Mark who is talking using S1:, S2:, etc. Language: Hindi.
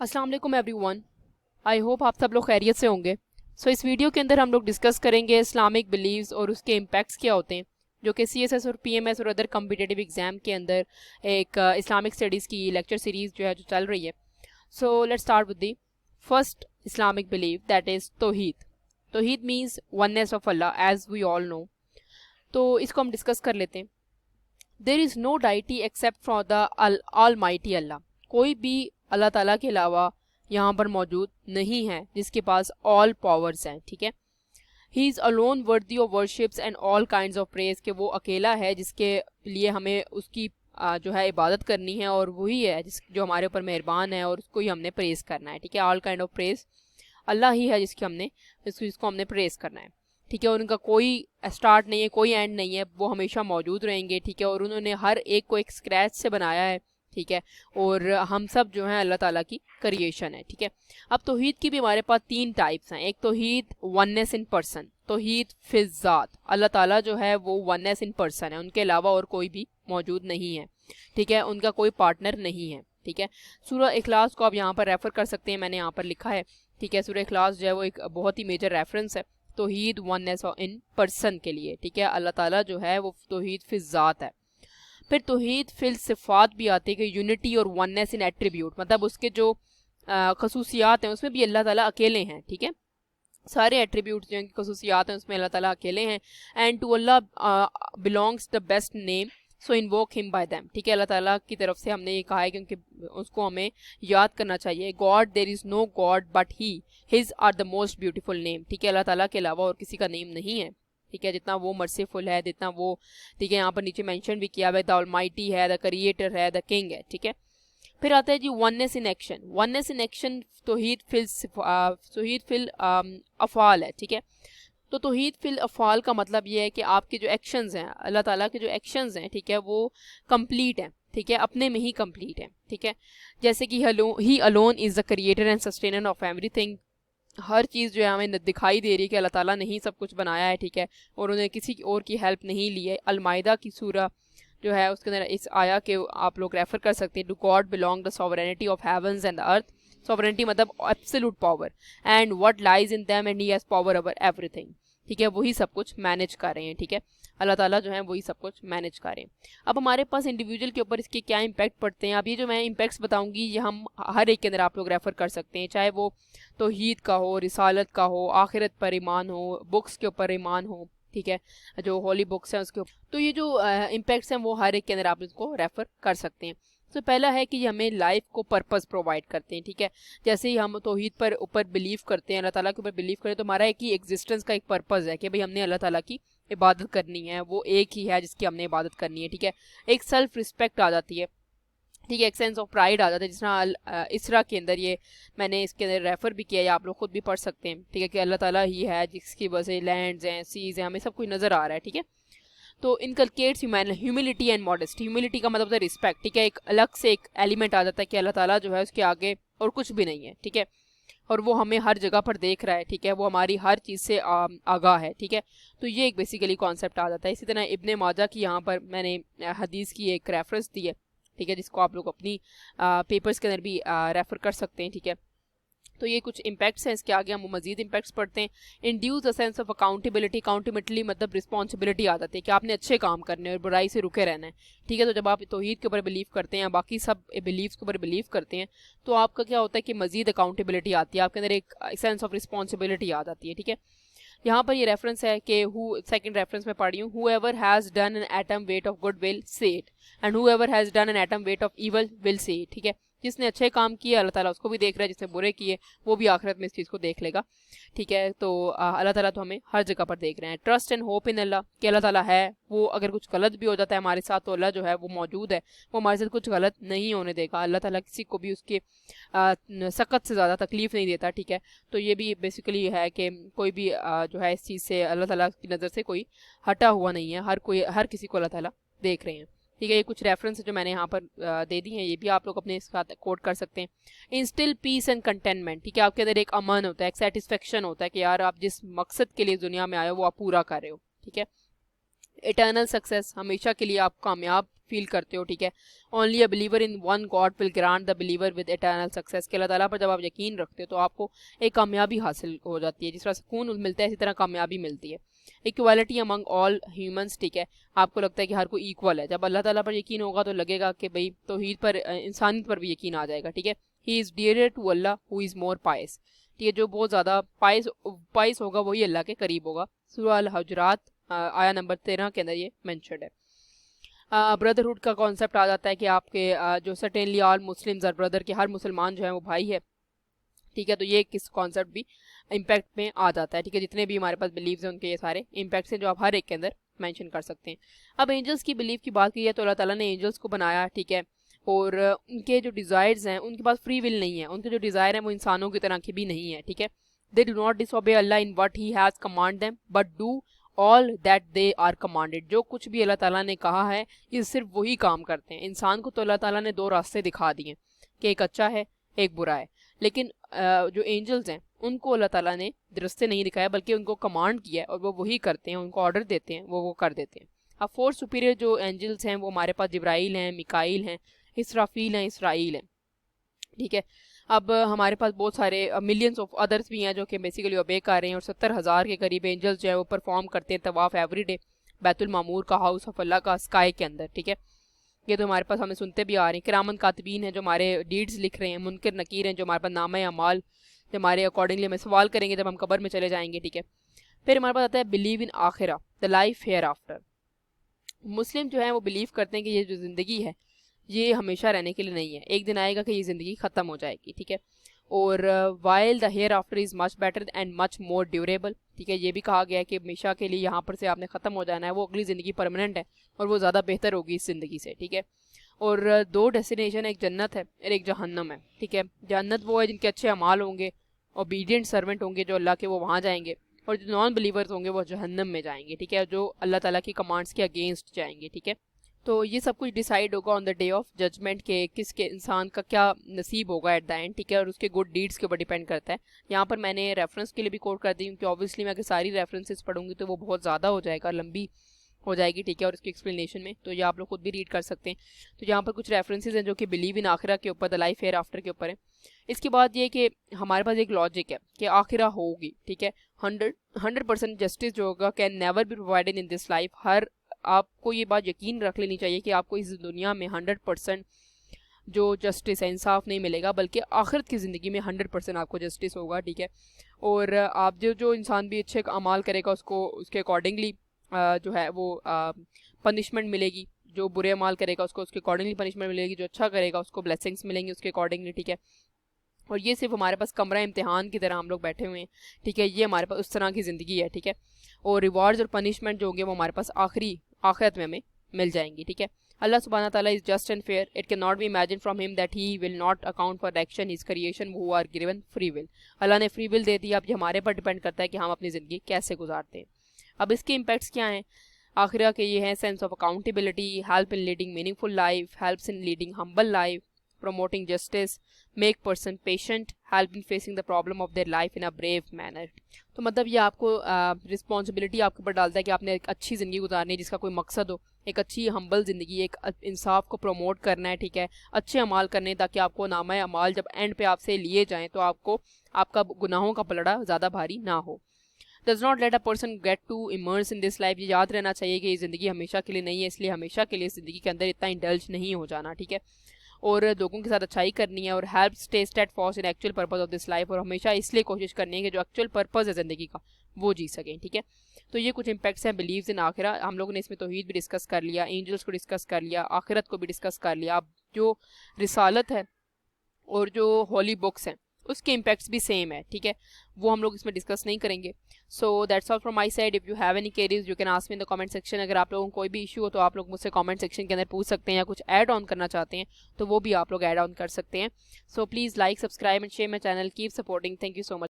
S1: अस्सलाम वालेकुम एवरीवन। आई होप आप सब लोग खैरियत से होंगे। इस वीडियो के अंदर हम लोग डिस्कस करेंगे इस्लामिक बिलीव्स और उसके इम्पैक्ट्स क्या होते हैं, जो कि CSS और PMS और अदर कम्पिटिटिव एग्ज़ाम के अंदर एक इस्लामिक स्टडीज़ की लेक्चर सीरीज़ जो है जो चल रही है। Let's start with the first Islamic believe, that is तौहीद। तौहीद means oneness of Allah as we all know. तो इसको हम डिस्कस कर लेते हैं। There is no deity except from the almighty Allah. कोई भी अल्लाह ताला के अलावा यहाँ पर मौजूद नहीं है जिसके पास ऑल पावर्स हैं, ठीक है। He is alone worthy of worships and all kinds of praise, के वो अकेला है जिसके लिए हमें उसकी जो है इबादत करनी है, और वही है जो हमारे ऊपर मेहरबान है और उसको ही हमने प्रेज करना है, ठीक है। ऑल काइंड ऑफ प्रेज अल्लाह ही है जिसको हमने प्रेज करना है, ठीक है। और उनका कोई स्टार्ट नहीं है, कोई एंड नहीं है, वो हमेशा मौजूद रहेंगे, ठीक है। और उन्होंने हर एक को एक स्क्रैच से बनाया है, ठीक है। और हम सब जो हैं अल्लाह ताला की क्रिएशन है, ठीक है। अब तौहीद की भी हमारे पास तीन टाइप्स हैं। एक तौहीद वननेस इन पर्सन, तौहीद फिज़ात। अल्लाह ताला जो है वो वननेस इन पर्सन है, उनके अलावा और कोई भी मौजूद नहीं है, ठीक है। उनका कोई पार्टनर नहीं है, ठीक है। सूरह इखलास को आप यहाँ पर रेफ़र कर सकते हैं, मैंने यहाँ पर लिखा है, ठीक है। सूरह इखलास जो है वो एक बहुत ही मेजर रेफरेंस है तौहीद वननेस इन पर्सन के लिए, ठीक है। अल्लाह ताला जो है वो तौहीद फिज़ात है। फिर तौहीद फिल सिफ़ात भी आती है कि यूनिटी और वननेस इन एट्रीब्यूट, मतलब उसके जो खसूसियात हैं उसमें भी अल्लाह ताला अकेले हैं, ठीक है। सारे एट्रीब्यूट्स जो खसूसियात हैं उसमें अल्लाह ताला अकेले हैं। And to Allah belongs the best name, so invoke him by them, ठीक है। अल्लाह ताला की तरफ से हमने ये कहा है क्योंकि उसको हमें याद करना चाहिए। God there is no God but he, his are the most beautiful name, ठीक है। अल्लाह ताला के अलावा और किसी का नेम नहीं है, ठीक है। जितना वो मर्सीफुल है, जितना वो, ठीक है, यहाँ पर नीचे मेंशन भी किया हुआ है, द ऑलमाइटी है, द क्रिएटर है, द किंग है, ठीक है। फिर आता है जी oneness in action. Oneness in action तौहीद फिल अफ़ाल है, ठीक है। तो तौहीद फिल अफ़ाल का मतलब ये है कि आपके जो एक्शंस हैं, अल्लाह ताला के जो एक्शंस हैं, ठीक है, वो कंप्लीट हैं, ठीक है, अपने में ही कंप्लीट है, ठीक है। जैसे कि he alone is the creator and sustainer of everything. हर चीज़ जो है हमें दिखाई दे रही है कि अल्लाह ताला ने ही सब कुछ बनाया है, ठीक है। और उन्हें किसी और की हेल्प नहीं ली है। अलमाइदा की सूरह जो है उसके अंदर इस आया के आप लोग रेफर कर सकते हैं, to God belong the sovereignty of heavens and the earth. Sovereignty मतलब absolute power, and what lies in them and he has power over everything, ठीक है। वही सब कुछ मैनेज कर रहे हैं, ठीक है। अल्लाह ताला जो है वही सब कुछ मैनेज कर रहे हैं। अब हमारे पास इंडिविजुअल के ऊपर इसके क्या इम्पैक्ट पड़ते हैं, अब ये जो मैं इम्पैक्ट्स बताऊंगी ये हम हर एक के अंदर आप लोग रेफर कर सकते हैं, चाहे वो तौहीद का हो, रिसालत का हो, आखिरत पर ईमान हो, बुक्स के ऊपर ईमान हो, ठीक है, जो होली बुक्स हैं उसके ऊपर। तो ये जो इम्पैक्ट्स हैं वो हर एक के अंदर आप इसको रेफर कर सकते हैं। तो पहला है कि हमें लाइफ को पर्पस प्रोवाइड करते हैं, ठीक है। जैसे ही हम तौहीद पर ऊपर बिलीव करते हैं, अल्लाह ताला के ऊपर बिलीव करें, तो हमारा एक ही एग्जिस्टेंस का एक पर्पस है कि भाई हमने अल्लाह ताला की इबादत करनी है, वो एक ही है जिसकी हमने इबादत करनी है, ठीक है। एक सेल्फ रिस्पेक्ट आ जाती है, ठीक है, एक सेंस ऑफ प्राइड आ जाता है, जिस तरह इसरा के अंदर ये मैंने इसके अंदर रेफर भी किया है, आप लोग खुद भी पढ़ सकते हैं, ठीक है, कि अल्लाह ताला ही है जिसकी वजह से लैंड्स हैं, सीज़ हैं, हमें सब कुछ नज़र आ रहा है, ठीक है। तो इनकलकेट्स ह्यूमिलिटी एंड मॉडेस्टी। ह्यूमिलिटी का मतलब होता है रिस्पेक्ट, ठीक है। एक अलग से एक एलिमेंट आ जाता है कि अल्लाह ताला जो है उसके आगे और कुछ भी नहीं है, ठीक है। और वो हमें हर जगह पर देख रहा है, ठीक है, वो हमारी हर चीज़ से आगाह है, ठीक है। तो ये एक बेसिकली कॉन्सेप्ट आ जाता है। इसी तरह इब्ने माजा की यहाँ पर मैंने हदीस की एक रेफरेंस दी है, ठीक है, जिसको आप लोग अपनी पेपर्स के अंदर भी रेफ़र कर सकते हैं, ठीक है। तो ये कुछ इम्पैक्ट्स हैं, इसके आगे हम मजीद इम्पैक्ट्स पढ़ते हैं। Induce a sense of accountability. Accountability मतलब रिस्पॉन्सिबिलिटी आ जाती है कि आपने अच्छे काम करने हैं और बुराई से रुके रहना है, ठीक है। तो जब आप तौहीद के ऊपर बिलीव करते हैं, बाकी सब बिलीव्स के ऊपर बिलीव करते हैं, तो आपका क्या होता है कि मजीद अकाउंटेबिलिटी आती है, आपके अंदर एक सेंस ऑफ रिस्पॉन्सिबिलिटी आ जाती है, ठीक है। यहाँ पर ये रेफरेंस है कि सेकंड रेफरेंस में पढ़ रही हूँ, whoever has done an atom weight of good will say it and whoever has done an atom weight of evil will say it, ठीक है। जिसने अच्छे काम किए अल्लाह ताला उसको भी देख रहा है, जिसने बुरे किए वो भी आखिरत में इस चीज़ को देख लेगा, ठीक है। तो अल्लाह ताला तो हमें हर जगह पर देख रहे हैं। ट्रस्ट एंड होप इन अल्लाह, कि अल्लाह ताला है, वो अगर कुछ गलत भी हो जाता है हमारे साथ तो अल्लाह जो है वो मौजूद है, वो हमारे साथ कुछ गलत नहीं होने देगा। अल्लाह ताला किसी को भी उसके सख्त से ज़्यादा तकलीफ़ नहीं देता, ठीक है। तो ये भी बेसिकली है कि कोई भी जो है इस चीज़ से अल्लाह ताला की नज़र से कोई हटा हुआ नहीं है, हर किसी को अल्लाह ताला देख रहे हैं, ठीक है। ये कुछ रेफरेंस जो मैंने यहाँ पर दे दी हैं, ये भी आप लोग अपने साथ कोट कर सकते हैं। इंस्टिल पीस एंड कंटेनमेंट, ठीक है, आपके अंदर एक अमन होता है, एक सेटिस्फेक्शन होता है कि यार आप जिस मकसद के लिए दुनिया में आए हो वो आप पूरा कर रहे हो, ठीक है। इटर्नल सक्सेस, हमेशा के लिए आप कामयाब फील करते हो, ठीक है। Only a believer in one God will grant the believer with eternal success, कि अल्लाह ताला पर जब आप यकीन रखते हो तो आपको एक कामयाबी हासिल हो जाती है, जिस तरह सुकून मिलता है इसी तरह कामयाबी मिलती है। इक्वालिटी अमंग ऑल ह्यूमंस, ठीक है, आपको लगता है कि हर कोई इक्वल है। जब अल्लाह ताला पर यकीन होगा तो लगेगा कि भाई तौहीद पर, इंसानियत पर भी यकीन आ जाएगा, ठीक है। He is dearer to Allah who is more pious, ठीक है, जो बहुत ज़्यादा पायस होगा वही अल्लाह के करीब होगा। सूरह अल हुजरात आया नंबर 13 के अंदर ये मेंशन्ड है। ब्रदरहुड का कॉन्सेप्ट आ जाता है कि आपके जो certainly all Muslims are brother, के हर मुसलमान जो है वो भाई है, ठीक है। तो ये किस कॉन्सेप्ट भी इम्पैक्ट में आ जाता है, ठीक है। जितने भी हमारे पास बिलीव्स हैं उनके ये सारे इम्पैक्ट्स हैं जो आप हर एक के अंदर मेंशन कर सकते हैं। अब एंजल्स की बिलीव की बात की है तो अल्लाह ताला ने एंजल्स को बनाया, ठीक है, और उनके जो डिज़ायर्स हैं उनके पास फ्री विल नहीं है, उनके जो डिज़ायर हैं वो इंसानों की तरह की भी नहीं है, ठीक है। They do not disobey Allah in what he has command them but do all that they are commanded, जो कुछ भी अल्लाह ताला ने कहा है ये सिर्फ वही काम करते हैं। इंसान को तो अल्लाह ताला ने दो रास्ते दिखा दिए कि एक अच्छा है एक बुरा है, लेकिन जो एंजल्स हैं उनको अल्लाह ताला ने रास्ते नहीं दिखाया बल्कि उनको कमांड किया है और वो वही करते हैं, उनको ऑर्डर देते हैं, वो कर देते हैं। अब फोर्थ सुपीरियर जो एंजल्स हैं वो हमारे पास जिब्राइल हैं, मिकाइल हैं, इसराफील हैं, इसराइल हैं, ठीक है। अब हमारे पास बहुत सारे मिलियंस ऑफ अदर्स भी हैं जो कि बेसिकली ओबे कर रहे हैं, और 70,000 के करीब एंजल्स जो है वो परफॉर्म करते हैं तवाफ एवरी डे बैतुल मामूर का, हाउस ऑफ अल्लाह का, स्काई के अंदर, ठीक है। ये तो हमारे पास हमें सुनते भी आ रहे हैं। किरामन कातिबीन हैं जो हमारे डीड्स लिख रहे हैं, मुनकर नकीर हैं जो हमारे पास नामा अमाल जो हमारे अकॉर्डिंगली हमें सवाल करेंगे जब हम कब्र में चले जाएंगे, ठीक है। फिर हमारे पास आता है बिलीव इन आखिरा, the life hereafter. Muslim जो है वो बिलीव करते हैं कि ये जो ज़िंदगी है ये हमेशा रहने के लिए नहीं है, एक दिन आएगा कि ये ज़िंदगी ख़त्म हो जाएगी, ठीक है। और while the hereafter is much better and much more durable, ठीक है। ये भी कहा गया है कि हमेशा के लिए यहाँ पर से आपने ख़त्म हो जाना है, वो अगली ज़िंदगी परमानेंट है और वो ज़्यादा बेहतर होगी इस ज़िंदगी से, ठीक है। और दो डेस्टिनेशन, एक जन्नत है और एक जहन्नम है, ठीक है। जन्नत वो है जिनके अच्छे अमाल होंगे, ओबीडियंट सर्वेंट होंगे जो अल्लाह के, वो वहाँ जाएंगे, और जो नॉन बिलीवर्स होंगे वो जहन्नम में जाएंगे, ठीक है, जो अल्लाह ताला की कमांड्स के अगेंस्ट जाएंगे, ठीक है। तो ये सब कुछ डिसाइड होगा on the day of judgment के किसके इंसान का क्या नसीब होगा एट द एंड, ठीक है, और उसके गुड डीड्स के ऊपर डिपेंड करता है। यहाँ पर मैंने रेफरेंस के लिए भी कोट कर दी क्योंकि ऑब्वियसली मैं अगर सारी रेफरेंसेस पढ़ूंगी तो वो बहुत ज़्यादा हो जाएगा, लंबी हो जाएगी, ठीक है, और उसकी एक्सप्लेनेशन में, तो ये आप लोग खुद भी रीड कर सकते हैं। तो यहाँ पर कुछ रेफरेंसेज हैं जो कि बिलीव इन आखिरा के ऊपर, द लाइफ हेयर आफ्टर के ऊपर है। इसके बाद ये कि हमारे पास एक लॉजिक है कि आखिरा होगी, ठीक है। 100% जस्टिस जो होगा can never be provided in this life. हर आपको ये बात यकीन रख लेनी चाहिए कि आपको इस दुनिया में 100% जो जस्टिस है, इंसाफ नहीं मिलेगा, बल्कि आखिरत की ज़िंदगी में 100% आपको जस्टिस होगा, ठीक है। और आप जो इंसान भी अच्छे अमाल करेगा उसको उसके अकॉर्डिंगली जो है वो पनिशमेंट मिलेगी, जो बुरे अमाल करेगा उसको उसके अकॉर्डिंगली पनिशमेंट मिलेगी, जो अच्छा करेगा उसको ब्लेसिंग्स मिलेंगी उसके अकॉर्डिंगली, ठीक है। और ये सिर्फ हमारे पास कमरा इम्तिहान की तरह हम लोग बैठे हुए हैं, ठीक है, ये हमारे पास उस तरह की ज़िंदगी है, ठीक है। और रिवार्ड्स और पनिशमेंट जो होंगे वो हमारे पास आखिरत में हमें मिल जाएंगी, ठीक है। अल्लाह सुब्हाना ताला is just and fair, it can not be imagine from him that he will not account for action his creation who are given free will. Allah ने फ्री विल दे दी, अब ये हमारे पर डिपेंड करता है कि हम अपनी ज़िंदगी कैसे गुजारते हैं। अब इसके इम्पैक्ट्स क्या हैं आखिरा के, ये हैं sense of accountability, help in leading meaningful life, helps in leading humble life, promoting justice, make person patient, help in facing the problem of their life in a brave manner। तो मतलब ये आपको रिस्पॉन्सिबिलिटी आपके ऊपर डालता है कि आपने एक अच्छी ज़िंदगी गुजारनी है जिसका कोई मकसद हो, एक अच्छी हम्बल ज़िंदगी, एक इंसाफ को प्रमोट करना है, ठीक है, अच्छे अमाल करने ताकि आपको नामा अमाल जब एंड पे आपसे लिए जाएँ तो आपको आपका गुनाहों का पलड़ा ज़्यादा भारी ना हो। Does not let a person get to immerse in this life, ये याद रहना चाहिए कि ये ज़िंदगी हमेशा के लिए नहीं है, इसलिए हमेशा के लिए ज़िंदगी के अंदर इतना इंडल्ज नहीं हो जाना, ठीक है। और लोगों के साथ अच्छाई करनी है, और help stay steadfast in actual purpose of this life, और हमेशा इसलिए कोशिश करनी है कि जो एक्चुअल पर्पस है ज़िंदगी का वो जी सकें, ठीक है। तो ये कुछ इंपैक्ट्स हैं बिलीव्स इन आखिरा। हम लोगों ने इसमें तौहीद भी डिस्कस कर लिया, एंजल्स को डिस्कस कर लिया, आखिरत को भी डिस्कस कर लिया। अब जो रिसालत है और जो होली बुक्स हैं उसके इम्पैक्ट्स भी सेम है, ठीक है, वो हम लोग इसमें डिस्कस नहीं करेंगे। So that's all from my side. If you have any queries you can ask me in the comment section. अगर आप लोगों को कोई भी इशू हो तो आप लोग मुझसे कमेंट सेक्शन के अंदर पूछ सकते हैं, या कुछ ऐड ऑन करना चाहते हैं तो वो भी आप लोग ऐड ऑन कर सकते हैं। So please like, subscribe and share my channel, keep supporting. Thank you so much.